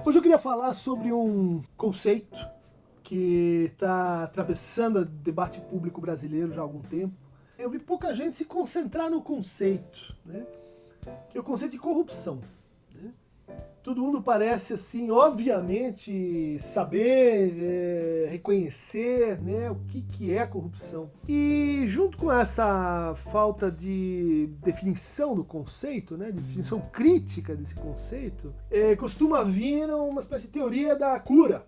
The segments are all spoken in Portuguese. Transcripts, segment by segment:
Hoje eu queria falar sobre um conceito que está atravessando o debate público brasileiro já há algum tempo. Eu vi pouca gente se concentrar no conceito, né? Que é o conceito de corrupção. Né? Todo mundo parece, assim, obviamente, saber, reconhecer, né, o que é corrupção. E junto com essa falta de definição do conceito, né, definição crítica desse conceito, costuma vir uma espécie de teoria da cura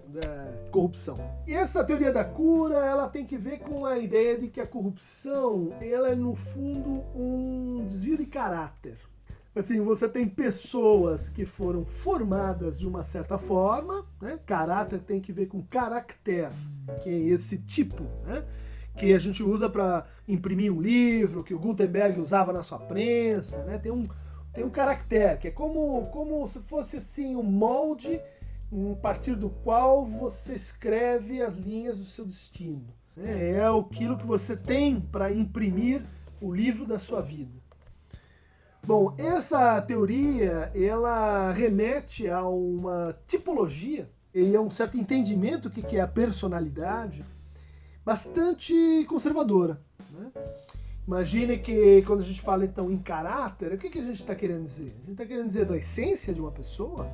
da corrupção. E essa teoria da cura, ela tem que ver com a ideia de que a corrupção, ela é no fundo um desvio de caráter. Assim, você tem pessoas que foram formadas de uma certa forma, né? Caráter tem que ver com caractere, que é esse tipo, né? Que a gente usa para imprimir um livro, que o Gutenberg usava na sua prensa, né? Tem um caractere, que é como se fosse assim um molde a partir do qual você escreve as linhas do seu destino. É aquilo que você tem para imprimir o livro da sua vida. Bom, essa teoria, ela remete a uma tipologia e a um certo entendimento do que é a personalidade bastante conservadora. Né? Imagine que quando a gente fala então em caráter, o que a gente está querendo dizer? A gente está querendo dizer da essência de uma pessoa?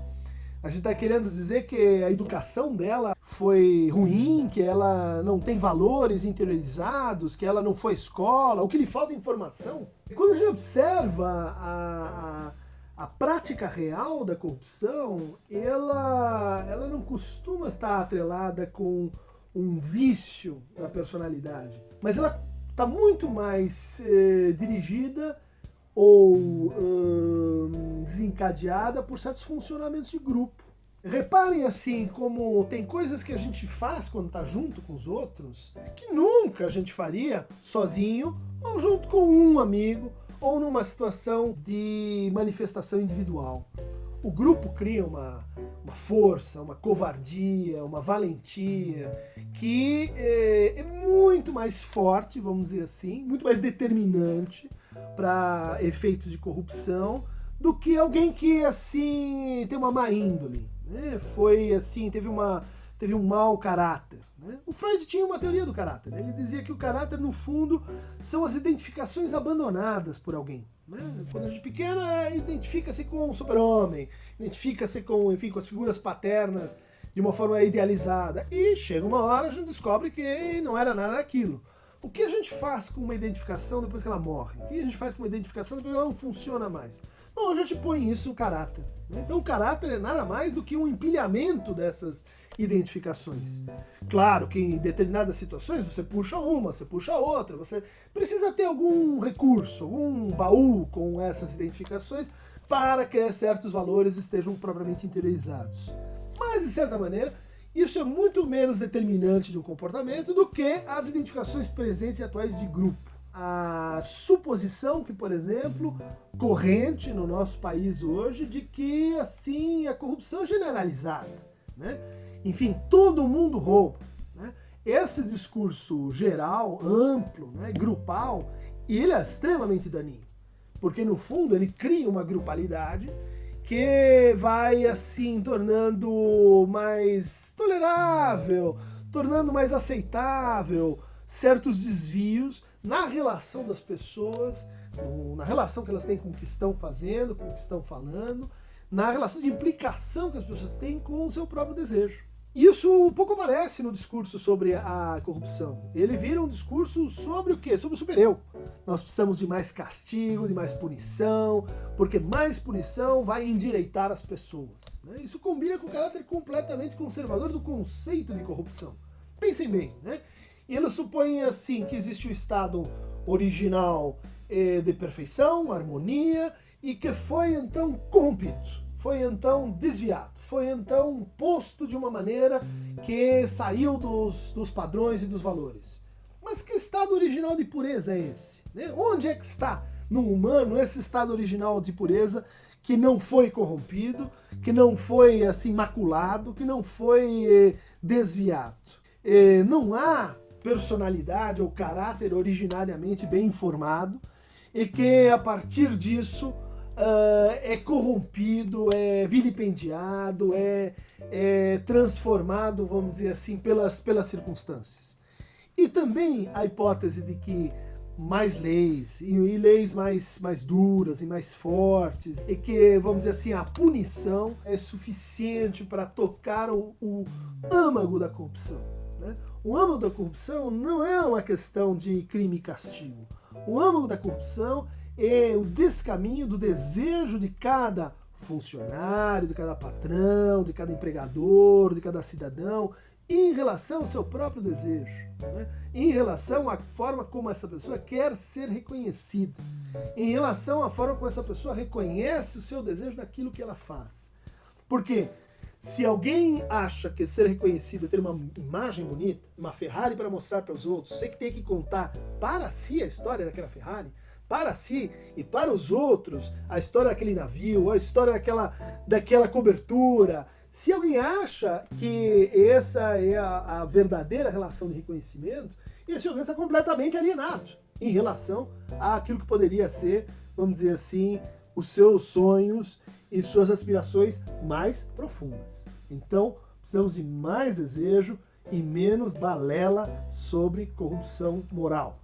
A gente está querendo dizer que a educação dela foi ruim, que ela não tem valores interiorizados, que ela não foi à escola, ou que lhe falta informação. E quando a gente observa a prática real da corrupção, ela não costuma estar atrelada com um vício da personalidade, mas ela está muito mais dirigida ou desencadeada por certos funcionamentos de grupo. Reparem assim como tem coisas que a gente faz quando está junto com os outros que nunca a gente faria sozinho ou junto com um amigo ou numa situação de manifestação individual. O grupo cria uma força, uma covardia, uma valentia que é muito mais forte, vamos dizer assim, muito mais determinante para efeitos de corrupção do que alguém que assim tem uma má índole, né? Foi assim, teve um mau caráter. Né? O Freud tinha uma teoria do caráter. Ele dizia que o caráter, no fundo, são as identificações abandonadas por alguém. Né? Quando a gente é pequena, identifica-se com o super-homem, identifica-se com, enfim, com as figuras paternas de uma forma idealizada. E chega uma hora, a gente descobre que não era nada daquilo. O que a gente faz com uma identificação depois que ela morre? O que a gente faz com uma identificação depois que ela não funciona mais? Bom, a gente põe isso no caráter. Né? Então o caráter é nada mais do que um empilhamento dessas identificações. Claro que em determinadas situações você puxa uma, você puxa outra, você precisa ter algum recurso, algum baú com essas identificações para que certos valores estejam propriamente interiorizados. Mas, de certa maneira, isso é muito menos determinante de um comportamento do que as identificações presentes e atuais de grupo. A suposição que, por exemplo, corrente no nosso país hoje de que, assim, a corrupção é generalizada. Né? Enfim, todo mundo rouba. Né? Esse discurso geral, amplo, né, grupal, ele é extremamente daninho. Porque, no fundo, ele cria uma grupalidade que vai, assim, tornando mais tolerável, tornando mais aceitável certos desvios na relação das pessoas, na relação que elas têm com o que estão fazendo, com o que estão falando, na relação de implicação que as pessoas têm com o seu próprio desejo. Isso um pouco aparece no discurso sobre a corrupção. Ele vira um discurso sobre o quê? Sobre o super-eu. Nós precisamos de mais castigo, de mais punição, porque mais punição vai endireitar as pessoas. Né? Isso combina com o caráter completamente conservador do conceito de corrupção. Pensem bem, né? E ele supõe assim que existe o estado original de perfeição, harmonia, e que foi então corrompido. Foi então desviado, foi então posto de uma maneira que saiu dos padrões e dos valores. Mas que estado original de pureza é esse? Né? Onde é que está no humano esse estado original de pureza que não foi corrompido, que não foi assim maculado, que não foi desviado? Não há personalidade ou caráter originariamente bem informado e que a partir disso é corrompido, é vilipendiado, é transformado, vamos dizer assim, pelas circunstâncias. E também a hipótese de que mais leis, e leis mais duras e mais fortes, e que, vamos dizer assim, a punição é suficiente para tocar o âmago da corrupção, né? O âmago da corrupção não é uma questão de crime e castigo. O âmago da corrupção é o descaminho do desejo de cada funcionário, de cada patrão, de cada empregador, de cada cidadão, em relação ao seu próprio desejo, né? Em relação à forma como essa pessoa quer ser reconhecida, em relação à forma como essa pessoa reconhece o seu desejo daquilo que ela faz. Porque se alguém acha que ser reconhecido é ter uma imagem bonita, uma Ferrari para mostrar para os outros, você que tem que contar para si a história daquela Ferrari, para si e para os outros a história daquele navio, a história daquela cobertura. Se alguém acha que essa é a verdadeira relação de reconhecimento, esse alguém está completamente alienado em relação àquilo que poderia ser, vamos dizer assim, os seus sonhos e suas aspirações mais profundas. Então, precisamos de mais desejo e menos balela sobre corrupção moral.